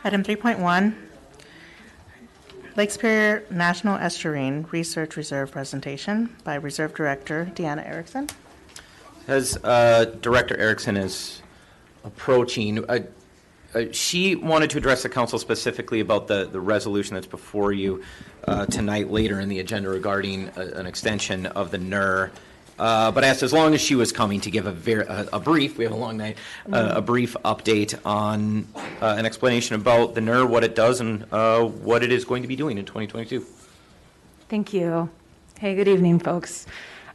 Item 3.1, Lake Superior National Estuarine Research Reserve presentation by Reserve Director Deanna Erickson. As Director Erickson is approaching, she wanted to address the council specifically about the resolution that's before you tonight later in the agenda regarding an extension of the NER. But asked as long as she was coming to give a brief, we have a long night, a brief update on an explanation about the NER, what it does, and what it is going to be doing in 2022. Thank you. Hey, good evening, folks.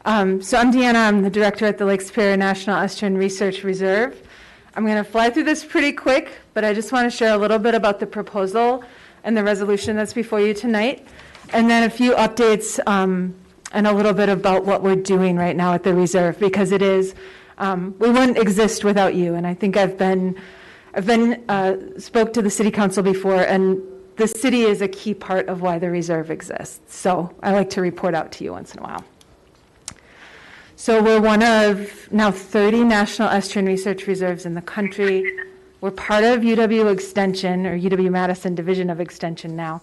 So I'm Deanna. I'm the director at the Lake Superior National Estuarine Research Reserve. I'm going to fly through this pretty quick, but I just want to share a little bit about the proposal and the resolution that's before you tonight, and then a few updates and a little bit about what we're doing right now at the reserve, because it is, we wouldn't exist without you. And I think I've spoke to the city council before, and the city is a key part of why the reserve exists. So I like to report out to you once in a while. So we're one of now 30 national estuarine research reserves in the country. We're part of UW Extension, or UW-Madison Division of Extension now,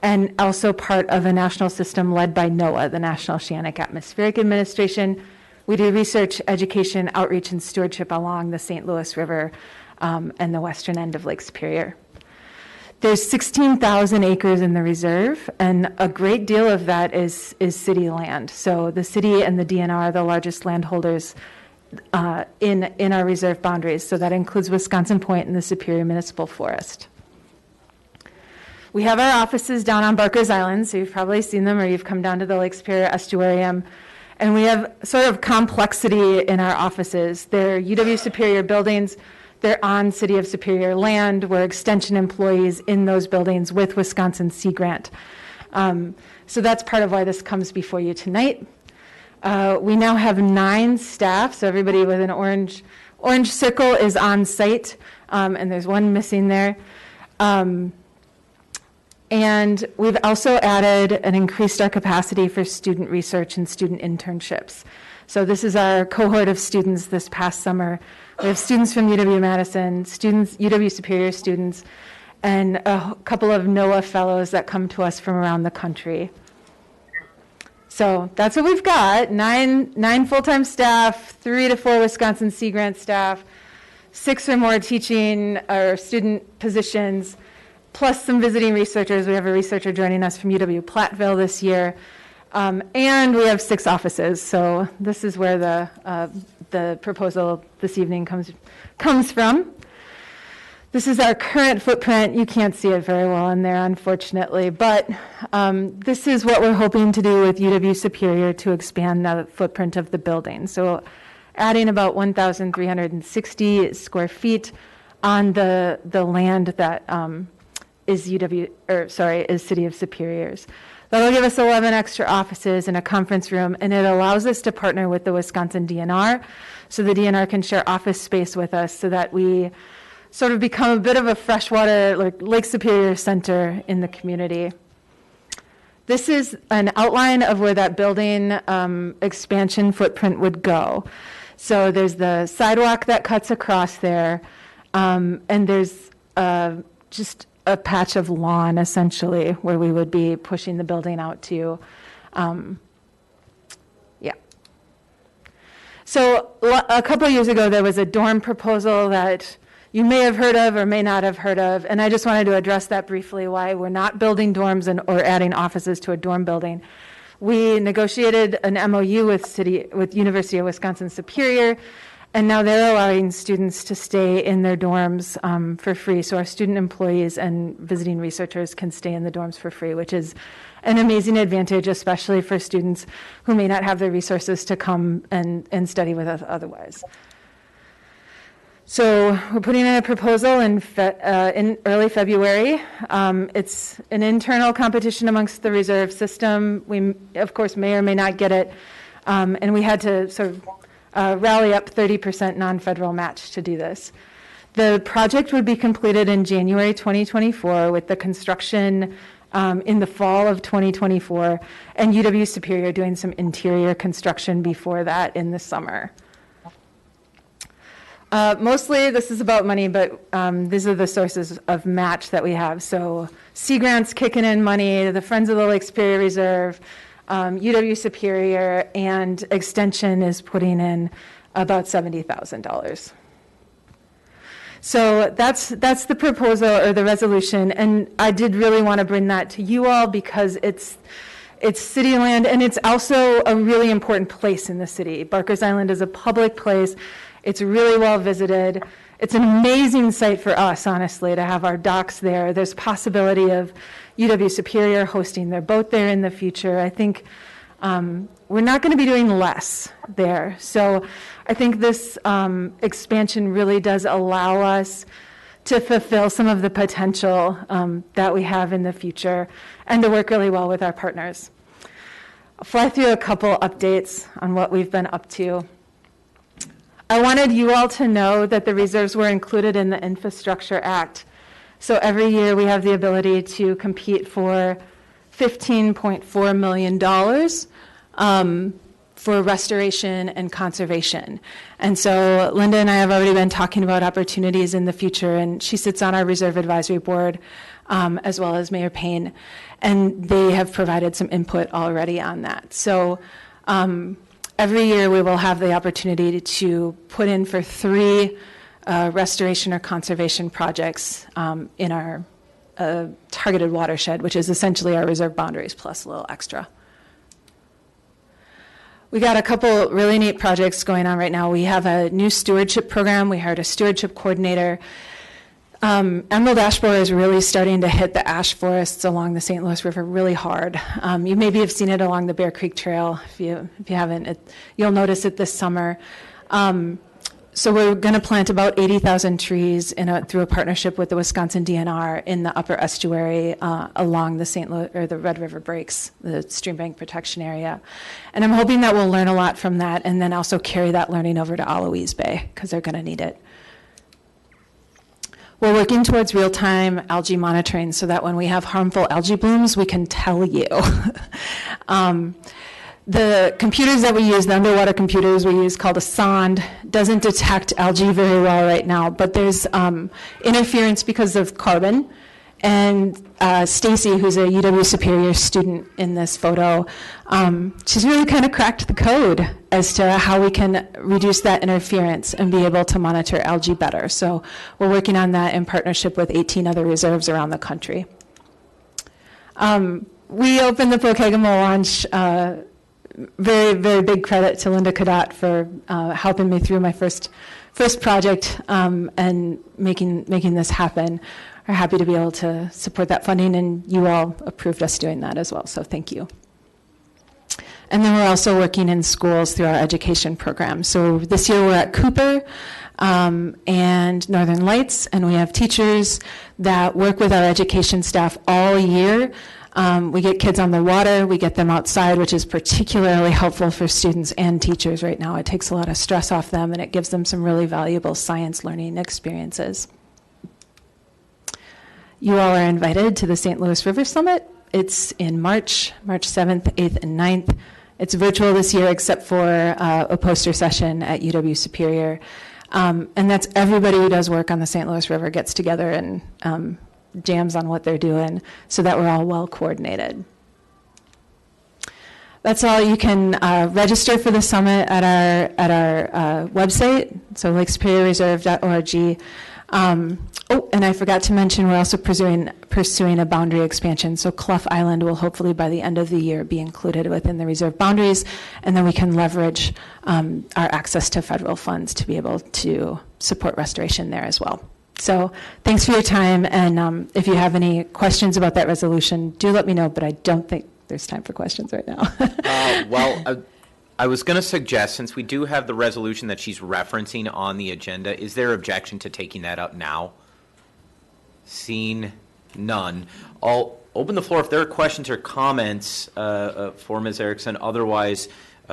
and also part of a national system led by NOAA, the National Oceanic Atmospheric Administration. We do research, education, outreach, and stewardship along the St. Louis River and the western end of Lake Superior. There's 16,000 acres in the reserve, and a great deal of that is city land. So the city and the DNR are the largest landholders in our reserve boundaries. So that includes Wisconsin Point and the Superior Municipal Forest. We have our offices down on Barker's Island, so you've probably seen them, or you've come down to the Lake Superior Estuarium. And we have sort of complexity in our offices. They're UW Superior buildings. They're on City of Superior land. We're extension employees in those buildings with Wisconsin Sea Grant. So that's part of why this comes before you tonight. We now have 9 staff, so everybody with an orange circle is on site, and there's one missing there. And we've also added and increased our capacity for student research and student internships. So this is our cohort of students this past summer. We have students from UW-Madison, students, UW Superior students, and a couple of NOAA fellows that come to us from around the country. So that's what we've got, 9 full-time staff, 3 to 4 Wisconsin Sea Grant staff, 6 or more teaching or student positions, plus some visiting researchers. We have a researcher joining us from UW-Platteville this year. And we have 6 offices. So this is where the proposal this evening comes from. This is our current footprint. You can't see it very well in there, unfortunately, but this is what we're hoping to do with UW Superior to expand the footprint of the building. So adding about 1,360 square feet on the land that is City of Superior's. That'll give us 11 extra offices and a conference room, and it allows us to partner with the Wisconsin DNR, so the DNR can share office space with us so that we sort of become a bit of a freshwater, like Lake Superior center in the community. This is an outline of where that building expansion footprint would go. So there's the sidewalk that cuts across there, and there's just a patch of lawn, essentially, where we would be pushing the building out to. So a couple of years ago, there was a dorm proposal that you may have heard of or may not have heard of, and I just wanted to address that briefly, why we're not building dorms or adding offices to a dorm building. We negotiated an MOU with University of Wisconsin Superior, and now they're allowing students to stay in their dorms for free. So our student employees and visiting researchers can stay in the dorms for free, which is an amazing advantage, especially for students who may not have the resources to come and study with us otherwise. So we're putting in a proposal in early February. It's an internal competition amongst the reserve system. We, of course, may or may not get it. And we had to sort of rally up 30% non-federal match to do this. The project would be completed in January 2024 with the construction in the fall of 2024, and UW Superior doing some interior construction before that in the summer. Mostly this is about money, but these are the sources of match that we have. So Sea Grant's kicking in money, the Friends of the Lake Superior Reserve, UW Superior, and Extension is putting in about $70,000. So that's the proposal or the resolution, and I did really want to bring that to you all because it's city land, and it's also a really important place in the city. Barker's Island is a public place. It's really well visited. It's an amazing site for us, honestly, to have our docks there. There's possibility of UW Superior hosting their boat there in the future. I think we're not going to be doing less there. So I think this expansion really does allow us to fulfill some of the potential that we have in the future and to work really well with our partners. I'll fly through a couple updates on what we've been up to. I wanted you all to know that the reserves were included in the Infrastructure Act. So every year we have the ability to compete for $15.4 million for restoration and conservation. And so Linda and I have already been talking about opportunities in the future, and she sits on our Reserve Advisory Board, as well as Mayor Payne, and they have provided some input already on that. So every year we will have the opportunity to put in for 3 restoration or conservation projects in our targeted watershed, which is essentially our reserve boundaries plus a little extra. We got a couple really neat projects going on right now. We have a new stewardship program. We hired a stewardship coordinator. Emerald ash borer is really starting to hit the ash forests along the St. Louis River really hard. You maybe have seen it along the Bear Creek Trail. If you haven't, you'll notice it this summer. So we're going to plant about 80,000 trees through a partnership with the Wisconsin DNR in the upper estuary along the St. Louis or the Red River Breaks, the stream bank protection area. And I'm hoping that we'll learn a lot from that and then also carry that learning over to Eloise Bay because they're going to need it. We're working towards real-time algae monitoring so that when we have harmful algae blooms, we can tell you. The computers that we use, the underwater computers we use called a sonde, doesn't detect algae very well right now, but there's interference because of carbon. And Stacy, who's a UW Superior student in this photo, she's really kind of cracked the code as to how we can reduce that interference and be able to monitor algae better. So we're working on that in partnership with 18 other reserves around the country. We opened the Pokegamo launch. Very, very big credit to Linda Cadotte for helping me through my first project and making this happen. We're happy to be able to support that funding, and you all approved us doing that as well, so thank you. And then we're also working in schools through our education program. So this year we're at Cooper and Northern Lights, and we have teachers that work with our education staff all year. We get kids on the water, we get them outside, which is particularly helpful for students and teachers right now. It takes a lot of stress off them, and it gives them some really valuable science learning experiences. You all are invited to the St. Louis River Summit. It's in March 7th, 8th, and 9th. It's virtual this year except for a poster session at UW Superior. And that's everybody who does work on the St. Louis River gets together and jams on what they're doing so that we're all well coordinated. That's all. You can register for the summit at our website, so lakesuperiorreserve.org. And I forgot to mention we're also pursuing a boundary expansion. So Clough Island will hopefully by the end of the year be included within the reserve boundaries, and then we can leverage our access to federal funds to be able to support restoration there as well. So thanks for your time, and if you have any questions about that resolution, do let me know, but I don't think there's time for questions right now. I was going to suggest, since we do have the resolution that she's referencing on the agenda, is there objection to taking that up now? Seeing none. I'll open the floor if there are questions or comments for Ms. Erickson. Otherwise,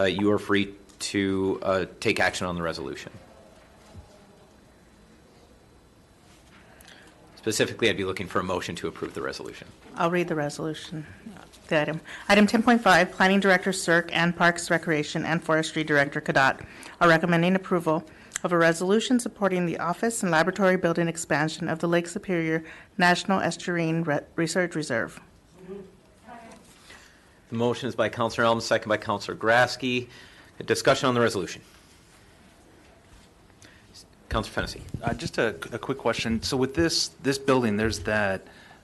you are free to take action on the resolution. Specifically, I'd be looking for a motion to approve the resolution. I'll read the resolution. The item. Item 10.5, Planning Director Cirque and Parks, Recreation, and Forestry Director Cadotte are recommending approval of a resolution supporting the office and laboratory building expansion of the Lake Superior National Estuarine Research Reserve. The motion is by Counselor Elms, second by Counselor Grasky. Discussion on the resolution. Counselor Fennessy. Just a quick question. So with this building, there's that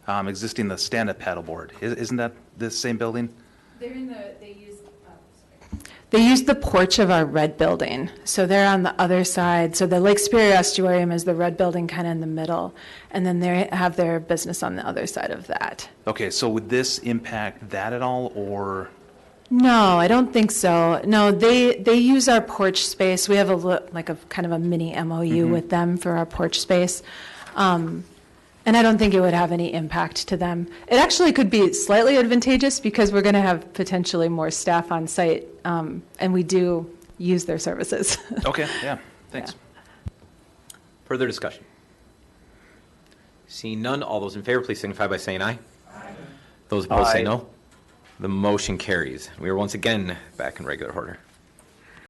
existing the stand-up paddleboard. Isn't that the same building? They use the porch of our red building. So they're on the other side. So the Lake Superior Estuarium is the red building kind of in the middle. And then they have their business on the other side of that. Okay, so would this impact that at all, or? No, I don't think so. No, they use our porch space. We have like a kind of a mini MOU with them for our porch space. And I don't think it would have any impact to them. It actually could be slightly advantageous because we're going to have potentially more staff on site, and we do use their services. Okay, yeah, thanks. Further discussion? Seeing none, all those in favor, please signify by saying aye. Aye. Those opposed say no. The motion carries. We are once again back in regular order.